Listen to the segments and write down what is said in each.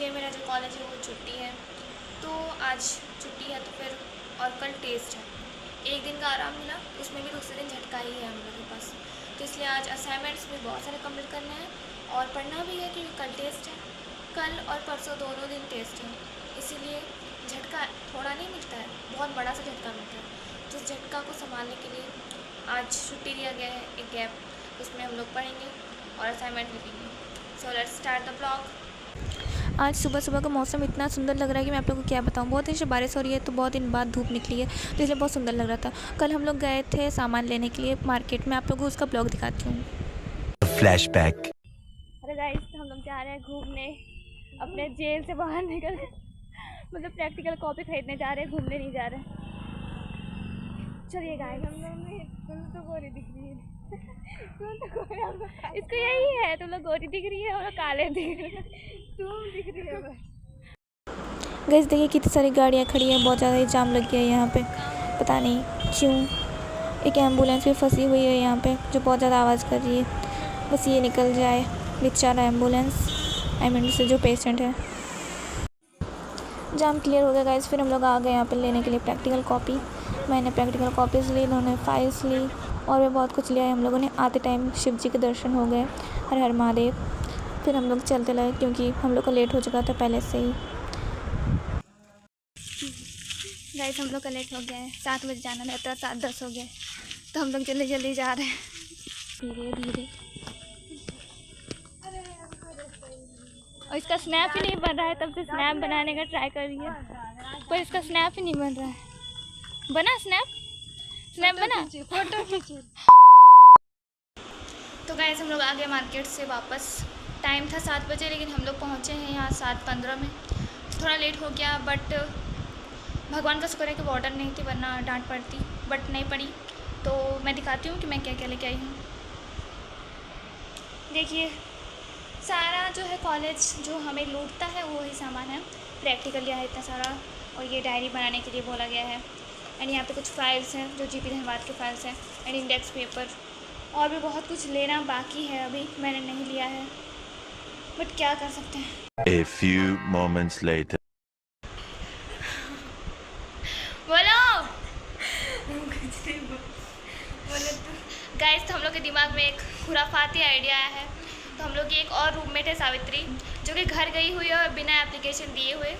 इसलिए मेरा जो कॉलेज है वो छुट्टी है। तो आज छुट्टी है तो फिर और कल टेस्ट है, एक दिन का आराम मिला, उसमें भी दूसरे दिन झटका ही है हम लोग के पास। तो इसलिए आज असाइनमेंट्स भी बहुत सारे कंप्लीट करने हैं और पढ़ना भी है क्योंकि कल टेस्ट है। कल और परसों दोनों दिन टेस्ट है, इसीलिए झटका थोड़ा नहीं मिलता है, बहुत बड़ा सा झटका मिलता है। तो इस झटका को संभालने के लिए आज छुट्टी दिया गया है, एक गैप, उसमें हम लोग पढ़ेंगे और असाइनमेंट लिखेंगे। So let's start the blog. आज सुबह सुबह का मौसम इतना सुंदर लग रहा है कि मैं आप लोगों को क्या बताऊं। बहुत दिन से बारिश हो रही है तो बहुत दिन बाद धूप निकली है, तो इसलिए बहुत सुंदर लग रहा था। कल हम लोग गए थे सामान लेने के लिए मार्केट में, आप लोगों को उसका ब्लॉग दिखाती हूँ। फ्लैशबैक। अरे गाइस, हम लोग जा रहे हैं घूमने, अपने जेल से बाहर निकल मतलब प्रैक्टिकल कॉपी खरीदने जा रहे हैं, घूमने नहीं जा रहे। चलिए गाइस। हम लोग तुम तो गोरी दिख रही है इसको यही है, तुम लोग गोरी दिख रही है और काले दिख रहे हैं, तुम दिख रही है बस। गाइस देखिए कितनी सारी गाड़ियाँ खड़ी हैं, बहुत ज़्यादा जाम लग गया है यहाँ पे, पता नहीं क्यों। एक एम्बुलेंस भी फंसी हुई है यहाँ पे जो बहुत ज़्यादा आवाज़ कर रही है, बस ये निकल जाए बेचारा एम्बुलेंस, आई मीन से जो पेशेंट है। जाम क्लियर हो गया गाइस, फिर हम लोग आ गए यहाँ पे लेने के लिए प्रैक्टिकल कॉपी। मैंने प्रैक्टिकल कॉपीज़ ली, इन्होंने फाइल्स ली और भी बहुत कुछ लिया है। हम लोगों ने आते टाइम शिव जी के दर्शन हो गए, हर हर महादेव। फिर हम लोग चलते लगे क्योंकि हम लोग का लेट हो चुका था पहले से ही। गाइस हम लोग का लेट हो गया है, 7 बजे जाना रहता है, 7:10 हो गए, तो हम लोग जल्दी जल्दी जा रहे हैं धीरे धीरे। और इसका स्नैप ही नहीं बन रहा है, तब से स्नैप बनाने का ट्राई कर रही है पर इसका स्नैप ही नहीं बन रहा है। बना स्नैप? स्नैप बना? फोटो खींचे। तो गाइस हम लोग आ गए मार्केट से वापस। टाइम था 7 बजे, लेकिन हम लोग पहुँचे हैं यहाँ 7:15 में। थोड़ा लेट हो गया, बट भगवान का शुक्र है कि वार्डन नहीं थी, वरना डांट पड़ती, बट नहीं पड़ी। तो मैं दिखाती हूँ कि मैं क्या क्या लेके आई हूँ। देखिए सारा जो है कॉलेज जो हमें लूटता है वो ही सामान है। प्रैक्टिकल लिया है इतना सारा, और ये डायरी बनाने के लिए बोला गया है। एंड यहाँ पे कुछ फाइल्स हैं जो जीपी धनबाद के फाइल्स हैं, एंड इंडेक्स पेपर, और भी बहुत कुछ लेना बाकी है, अभी मैंने नहीं लिया है, बट क्या कर सकते हैं। A few moments later. बोलो तो गाइस, तो हम लोग के दिमाग में एक खुराफाती आइडिया आया है। तो हम लोग की एक और रूममेट है सावित्री, जो कि घर गई हुई है और बिना एप्लीकेशन दिए हुए।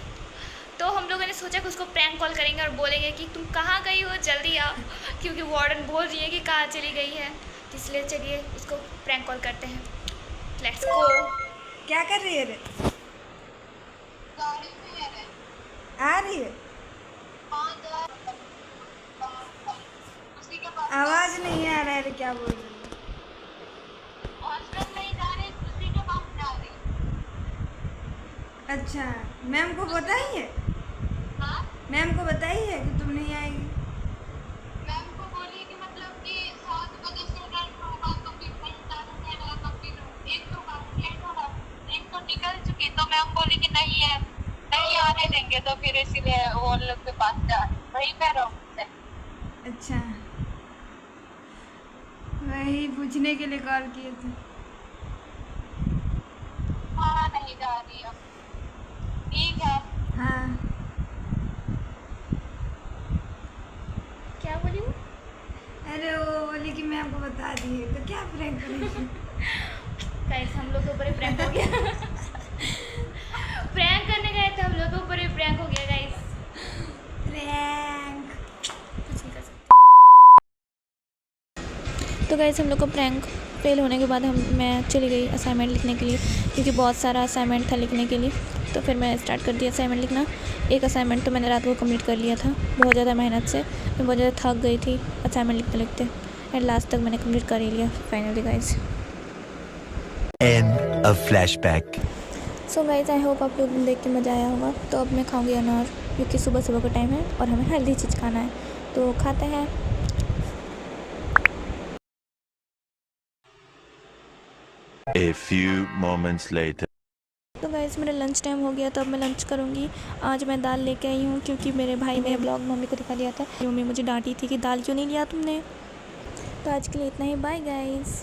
तो हम लोगों ने सोचा कि उसको प्रैंक कॉल करेंगे और बोलेंगे कि तुम कहाँ गई हो, जल्दी आओ, क्योंकि वार्डन बोल रही है कि कहाँ चली गई है। तो इसलिए चलिए उसको प्रैंक कॉल करते हैं। Let's go. क्या कर रही है रे? आ रही है? आवाज नहीं आ रहा है, क्या बोल रही है? अच्छा, मैम को बताई है? मैम को बताई है कि तुम नहीं आएगी? मैम को बोली कि मतलब कि 7 बजे से होगा तो फिर नहीं जाना है, तो फिर एक तो बात लेट होगा, एक तो निकल चुकी, तो मैम बोली कि नहीं है, नहीं आने देंगे, तो फिर इसीलिए वो लोग के पास जा वहीं पे रहो। अच्छा, वही पूछने के लिए कॉल किए थे। हाँ नहीं जा रही अब, ठीक है। हाँ, क्या बोली वो? अरे वो बोली कि मैम को बता दिए, तो क्या प्रैंक करेंगे? गाइस हम लोग के ऊपर ही प्रैंक हो गया प्रैंक करने गए थे, हम लोग के ऊपर ही प्रैंक हो गया गाइस। प्रैंक कुछ नहीं कर सकते। तो गाइस हम लोग का प्रैंक फेल होने के बाद मैं चली गई असाइनमेंट लिखने के लिए, क्योंकि बहुत सारा असाइनमेंट था लिखने के लिए। तो फिर मैं स्टार्ट कर दिया असाइनमेंट लिखना। एक असाइनमेंट तो मैंने रात को कंप्लीट कर लिया था, बहुत ज़्यादा मेहनत से। मैं बहुत ज़्यादा थक गई थी असाइनमेंट लिखते लिखते, एंड लास्ट तक मैंने कंप्लीट कर ही लिया finally guys. End of flashback. So guys I hope आप लोग देख के मज़ा आया होगा। तो अब मैं खाऊंगी अनार, क्योंकि सुबह सुबह का टाइम है और हमें हेल्दी चीज़ खाना है, तो खाते हैं। A few moments later. तो गाइस मेरा लंच टाइम हो गया, तो अब मैं लंच करूँगी। आज मैं दाल लेके आई हूँ, क्योंकि मेरे भाई मेरे ब्लॉग मम्मी को दिखा दिया था, मम्मी मुझे डांटी थी कि दाल क्यों नहीं लिया तुमने। तो आज के लिए इतना ही, बाय गाइस।